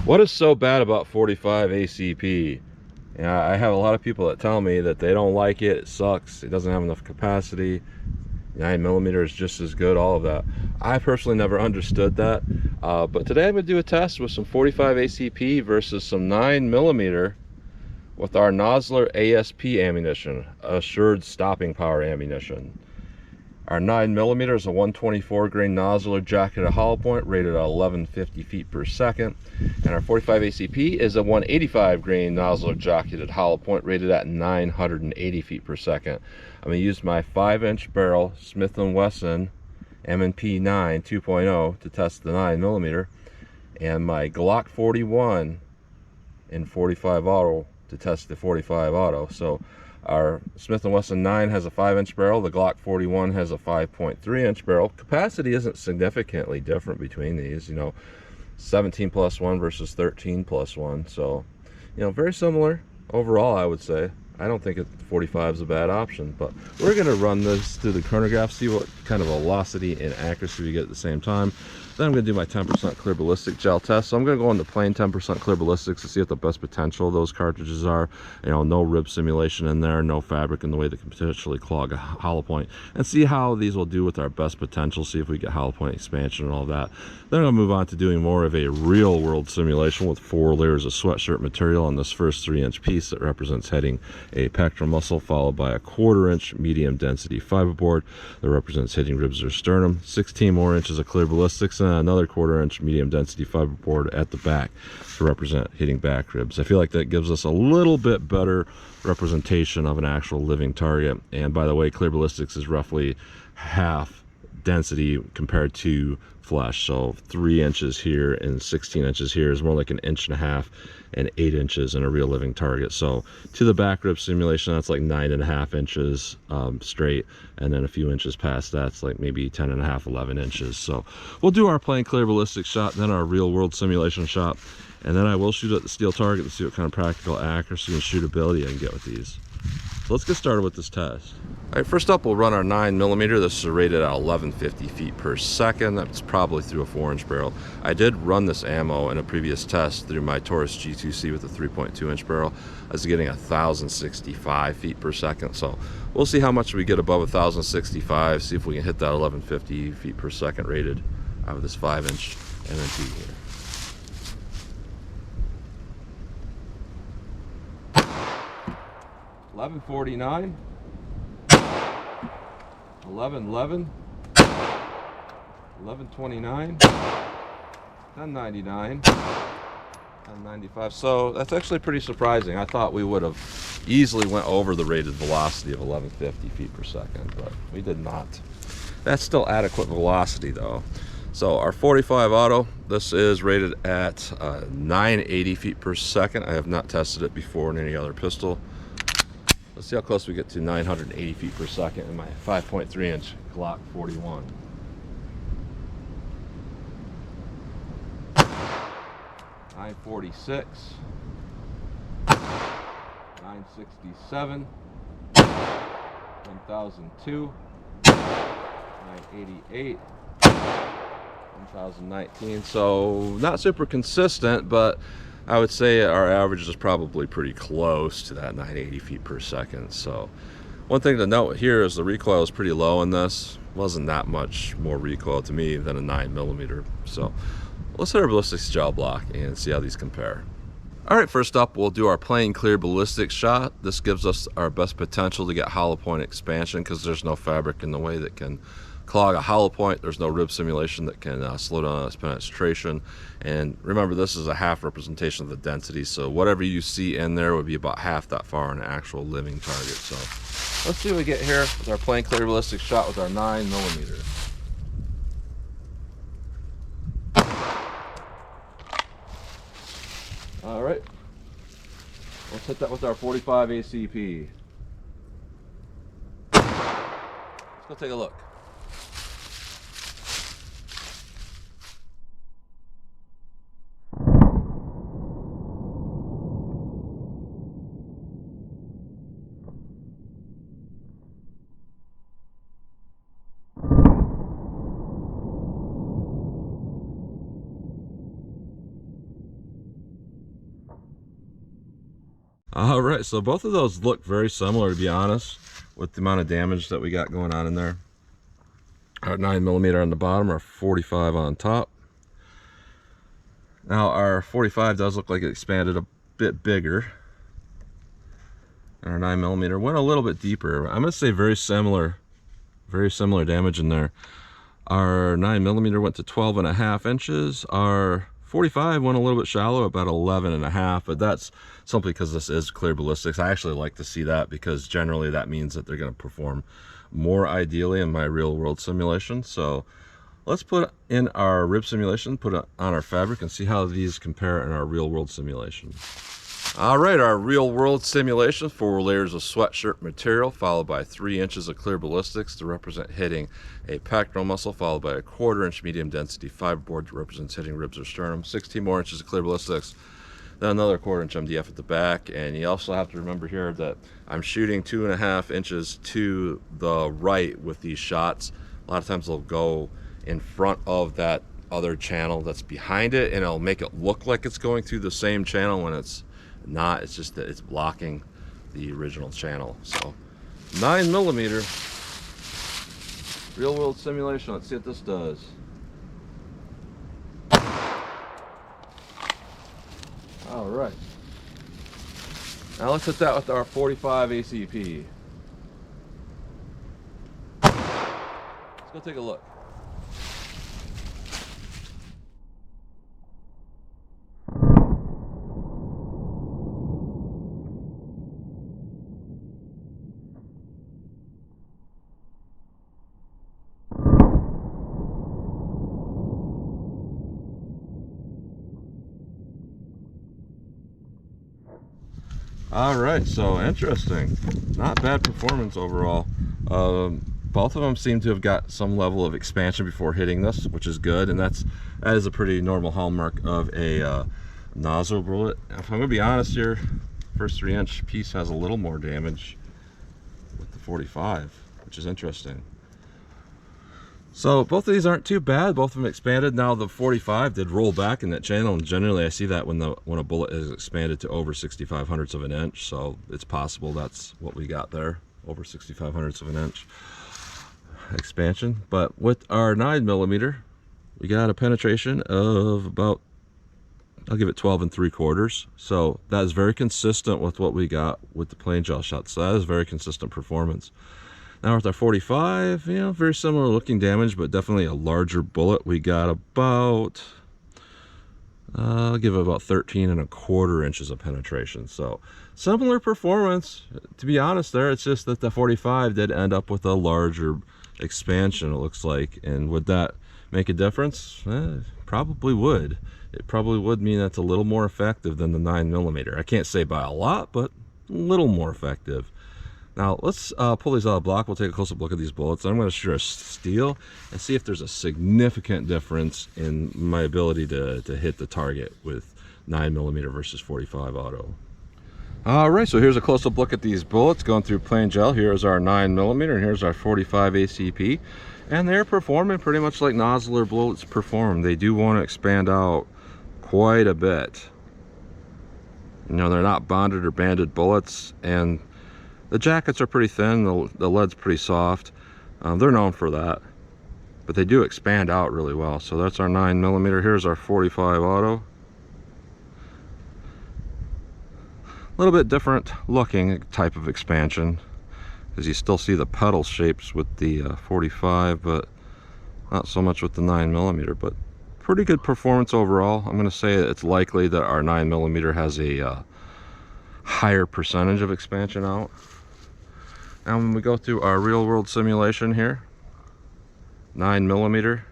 What is so bad about 45 ACP? I have a lot of people that tell me that they don't like it, it sucks, it doesn't have enough capacity, 9mm is just as good, all of that. I personally never understood that, but today I'm going to do a test with some 45 ACP versus some 9mm with our Nosler ASP ammunition, assured stopping power ammunition. Our 9mm is a 124 grain Nosler jacketed hollow point rated at 1150 feet per second, and our 45 ACP is a 185 grain Nosler jacketed hollow point rated at 980 feet per second. I'm going to use my 5-inch barrel Smith & Wesson M&P 9 2.0 to test the 9mm, and my Glock 41 in 45 auto to test the 45 auto. So our Smith & Wesson 9 has a 5-inch barrel, the Glock 41 has a 5.3-inch barrel. Capacity isn't significantly different between these, 17+1 versus 13+1, so very similar overall, I would say. I don't think 45 is a bad option, but we're going to run this through the chronograph, see what kind of velocity and accuracy we get at the same time. Then I'm going to do my 10% clear ballistic gel test. So I'm going to go into plain 10% clear ballistics to see what the best potential of those cartridges are. No rib simulation in there, no fabric in the way that can potentially clog a hollow point, and see how these will do with our best potential, see if we get hollow point expansion and all that. Then I'll move on to doing more of a real world simulation with 4 layers of sweatshirt material on this first 3-inch piece that represents hitting a pectoral muscle, followed by a 1/4-inch medium density fiberboard that represents hitting ribs or sternum, 16 more inches of clear ballistics, and another 1/4-inch medium density fiberboard at the back to represent hitting back ribs. I feel like that gives us a little bit better representation of an actual living target. And by the way, clear ballistics is roughly half density compared to flesh, so 3 inches here and 16 inches here is more like 1.5 inches and 8 inches in a real living target. So to the back rib simulation, that's like 9.5 inches straight, and then a few inches past that's like maybe 10.5, 11 inches. So we'll do our plain clear ballistic shot, then our real world simulation shot, and then I will shoot at the steel target to see what kind of practical accuracy and shootability I can get with these. So let's get started with this test. All right, first up we'll run our 9mm. This is rated at 1150 feet per second. That's probably through a 4-inch barrel. I did run this ammo in a previous test through my Taurus G2C with a 3.2-inch barrel. I was getting 1065 feet per second, so we'll see how much we get above 1065, see if we can hit that 1150 feet per second rated out of this 5-inch M&P here. $11.49, $11.11, $11.29, $10.99, $10.95. So that's actually pretty surprising. I thought we would have easily went over the rated velocity of 1150 feet per second, but we did not. That's still adequate velocity though. So our 45 auto, this is rated at 980 feet per second. I have not tested it before in any other pistol. Let's see how close we get to 980 feet per second in my 5.3-inch Glock 41. $946, $967, $1,002, $988, $1,019. So not super consistent, but I would say our average is probably pretty close to that 980 feet per second. So one thing to note here is the recoil is pretty low in this. Wasn't that much more recoil to me than a 9mm. So let's hit our ballistics gel block and see how these compare. All right, first up we'll do our plain clear ballistic shot. This gives us our best potential to get hollow point expansion because there's no fabric in the way that can clog a hollow point. There's no rib simulation that can slow down its penetration. And remember, this is a half representation of the density, so whatever you see in there would be about half that far in an actual living target. So let's see what we get here with our plain clear ballistic shot with our 9mm. All right, let's hit that with our 45 ACP. Let's go take a look. All right, so both of those look very similar, to be honest, with the amount of damage that we got going on in there. Our 9mm on the bottom, our 45 on top. Now our 45 does look like it expanded a bit bigger. And our 9mm went a little bit deeper. I'm gonna say very similar damage in there. Our 9mm went to 12.5 inches. Our 45 went a little bit shallow, about 11.5, but that's simply because this is clear ballistics. I actually like to see that because generally that means that they're going to perform more ideally in my real world simulation. So let's put in our rib simulation, put it on our fabric, and see how these compare in our real world simulation. All right, our real world simulation: 4 layers of sweatshirt material followed by 3 inches of clear ballistics to represent hitting a pectoral muscle, followed by a 1/4 inch medium density fiberboard that represents hitting ribs or sternum, 16 more inches of clear ballistics, then another 1/4 inch MDF at the back. And you also have to remember here that I'm shooting 2.5 inches to the right with these shots. A lot of times they'll go in front of that other channel that's behind it, and it'll make it look like it's going through the same channel when it's not. It's just that it's blocking the original channel. So 9mm real world simulation. Let's see what this does. All right, now let's hit that with our 45 ACP. Let's go take a look. All right, so interesting. Not bad performance overall. Both of them seem to have got some level of expansion before hitting this, which is good, and that is a pretty normal hallmark of a Nosler bullet. If I'm gonna be honest here, first 3-inch piece has a little more damage with the 45, which is interesting. So both of these aren't too bad. Both of them expanded. Now the 45 did roll back in that channel, and generally I see that when a bullet is expanded to over 65/100ths of an inch. So it's possible that's what we got there, over 65/100ths of an inch expansion. But with our 9mm, we got a penetration of about, I'll give it 12 3/4. So that is very consistent with what we got with the plain gel shot. So that is very consistent performance. Now with our 45, you know, very similar looking damage, but definitely a larger bullet. We got about, I'll give it about 13.25 inches of penetration. So similar performance, to be honest there. It's just that the 45 did end up with a larger expansion, it looks like. And would that make a difference? Probably would. It probably would mean that's a little more effective than the 9mm. I can't say by a lot, but a little more effective. Now let's pull these out of the block. We'll take a close-up look at these bullets. I'm going to shoot a steel and see if there's a significant difference in my ability to hit the target with 9mm versus 45 auto. All right, so here's a close-up look at these bullets going through plain gel. Here's our 9mm and here's our 45 ACP, and they're performing pretty much like Nosler bullets perform. They do want to expand out quite a bit. You know, they're not bonded or banded bullets, and the jackets are pretty thin, the lead's pretty soft. They're known for that, but they do expand out really well. So that's our 9mm. Here's our 45 auto. A little bit different looking type of expansion, because you still see the pedal shapes with the 45, but not so much with the 9mm. But pretty good performance overall. I'm going to say it's likely that our 9mm has a higher percentage of expansion out. Now when we go through our real world simulation here, 9mm,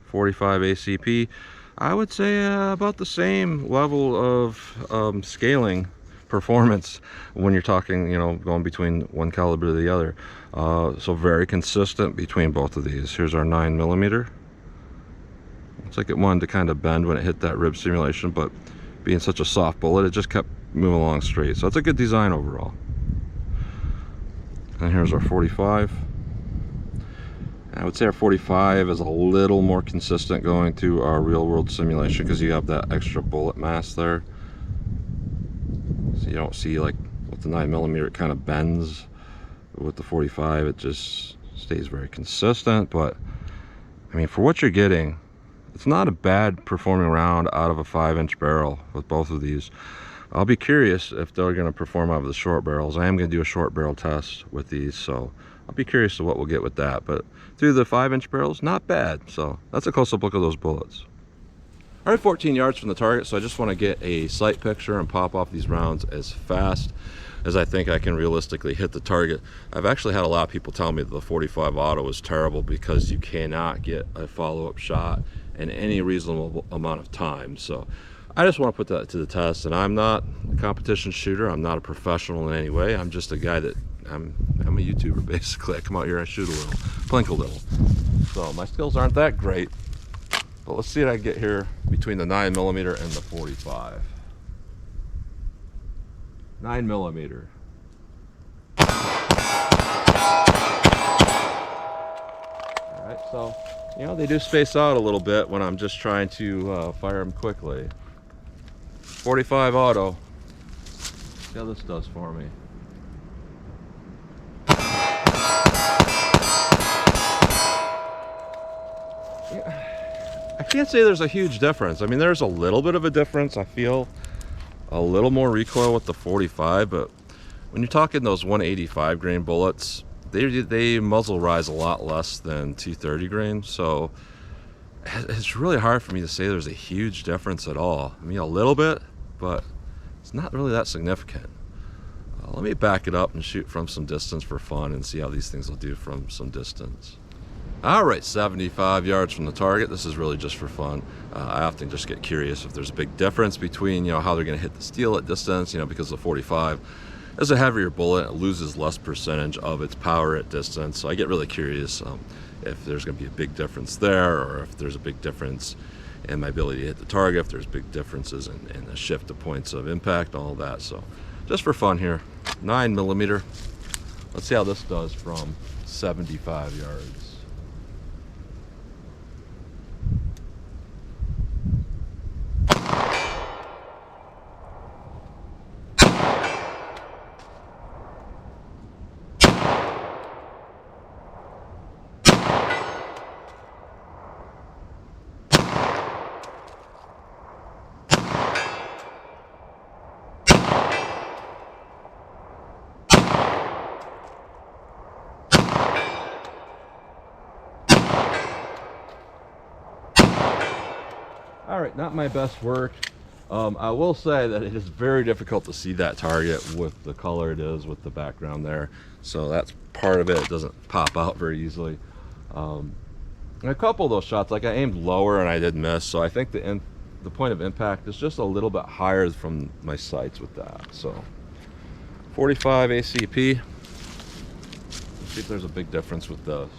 45 ACP, I would say about the same level of scaling performance when you're talking, you know, going between one caliber to the other. So very consistent between both of these. Here's our 9mm. Looks like it wanted to kind of bend when it hit that rib simulation, but being such a soft bullet, it just kept moving along straight. So it's a good design overall. And here's our 45. I would say our 45 is a little more consistent going through our real world simulation because you have that extra bullet mass there. So you don't see like with the 9mm, it kind of bends. With the 45, it just stays very consistent. But I mean, for what you're getting, it's not a bad performing round out of a 5-inch barrel with both of these. I'll be curious if they're going to perform out of the short barrels. I am going to do a short barrel test with these, so I'll be curious to what we'll get with that. But through the 5-inch barrels, not bad. So that's a close-up look of those bullets. All right, 14 yards from the target, so I just want to get a sight picture and pop off these rounds as fast as I think I can realistically hit the target. I've actually had a lot of people tell me that the 45 auto is terrible because you cannot get a follow-up shot in any reasonable amount of time. So I just want to put that to the test, and I'm not a competition shooter. I'm not a professional in any way. I'm just a guy that I'm a YouTuber basically. I come out here, I shoot a little, blink a little. So my skills aren't that great, but let's see what I get here between the 9mm and the 45. 9mm. Alright, so, you know, they do space out a little bit when I'm just trying to fire them quickly. 45 auto. See how this does for me. I can't say there's a huge difference. I mean, there's a little bit of a difference. I feel a little more recoil with the 45, but when you're talking those 185 grain bullets, they muzzle rise a lot less than 230 grain, so it's really hard for me to say there's a huge difference at all. I mean, a little bit, but it's not really that significant. Let me back it up and shoot from some distance for fun and see how these things will do from some distance. All right, 75 yards from the target. This is really just for fun. I often just get curious if there's a big difference between, you know, how they're going to hit the steel at distance, you know, because the 45 is a heavier bullet. It loses less percentage of its power at distance. So I get really curious if there's going to be a big difference there, or if there's a big difference in my ability to hit the target, if there's big differences in the shift of points of impact, all that. So just for fun here, 9mm. Let's see how this does from 75 yards. All right, not my best work. I will say that it is very difficult to see that target with the color it is with the background there. So that's part of it. It doesn't pop out very easily. And a couple of those shots, like I aimed lower and I did miss. So I think the point of impact is just a little bit higher from my sights with that. So 45 ACP. Let's see if there's a big difference with those.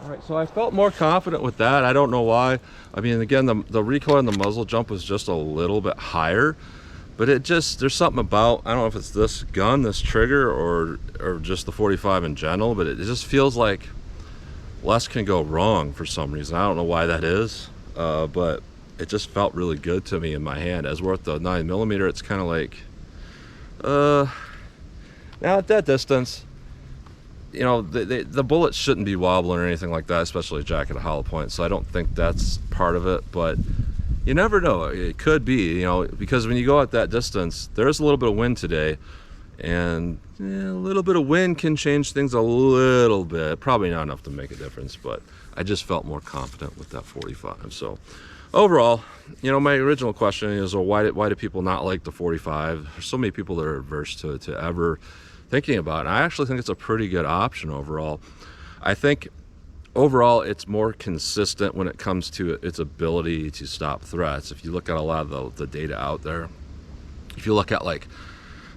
Alright, so I felt more confident with that. I don't know why. I mean, again, the recoil and the muzzle jump was just a little bit higher, but there's something about, I don't know if it's this gun, this trigger, or just the 45 in general, but it just feels like less can go wrong for some reason. I don't know why that is, but it just felt really good to me in my hand. As with the 9mm, it's kind of like, now at that distance, you know, the bullets shouldn't be wobbling or anything like that, especially a jacket at hollow point, so I don't think that's part of it, but you never know. It could be, you know, because when you go at that distance, there's a little bit of wind today, and a little bit of wind can change things a little bit. Probably not enough to make a difference, but I just felt more confident with that 45. So overall, you know, my original question is, well, why do people not like the 45? There's so many people that are averse to ever thinking about it. I actually think it's a pretty good option overall. I think overall it's more consistent when it comes to its ability to stop threats. If you look at a lot of the data out there, if you look at like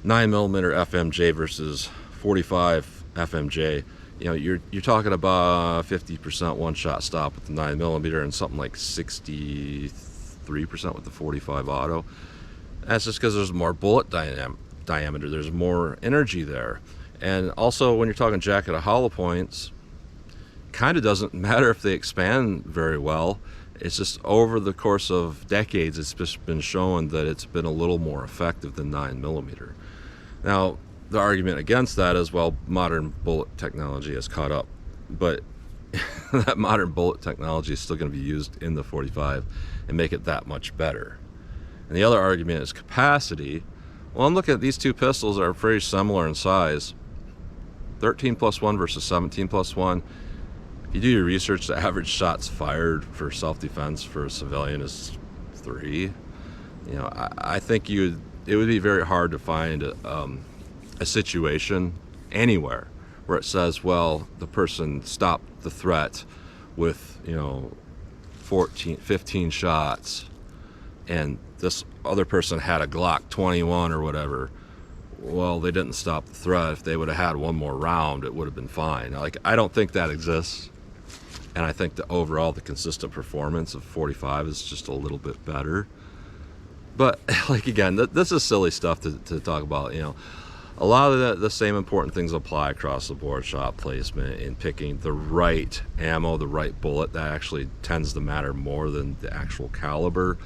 9mm FMJ versus 45 FMJ, you know, you're talking about 50% one-shot stop with the 9mm and something like 63% with the 45 auto. That's just because there's more bullet diameter, there's more energy there. And also, when you're talking jacket of hollow points, kind of doesn't matter if they expand very well. It's just over the course of decades, it's just been shown that it's been a little more effective than 9mm. Now, the argument against that is, well, modern bullet technology has caught up, but that modern bullet technology is still going to be used in the 45 and make it that much better. And the other argument is capacity. Well, I'm looking at these two pistols are very similar in size. 13+1 versus 17+1. If you do your research, the average shots fired for self-defense for a civilian is 3. You know, I think it would be very hard to find a situation anywhere where it says, well, the person stopped the threat with, you know, 15 shots, and this other person had a Glock 21 or whatever. Well, they didn't stop the threat. If they would have had one more round, it would have been fine. Like, I don't think that exists. And I think the overall, the consistent performance of 45 is just a little bit better. But, like, again, this is silly stuff to talk about. You know, a lot of the same important things apply across the board. Shot placement and picking the right ammo, the right bullet, that actually tends to matter more than the actual caliber.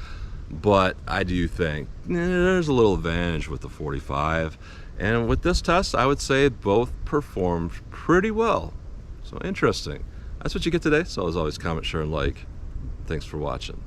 But I do think there's a little advantage with the 45. And with this test, I would say both performed pretty well. So interesting. That's what you get today. So as always, comment, share, and like. Thanks for watching.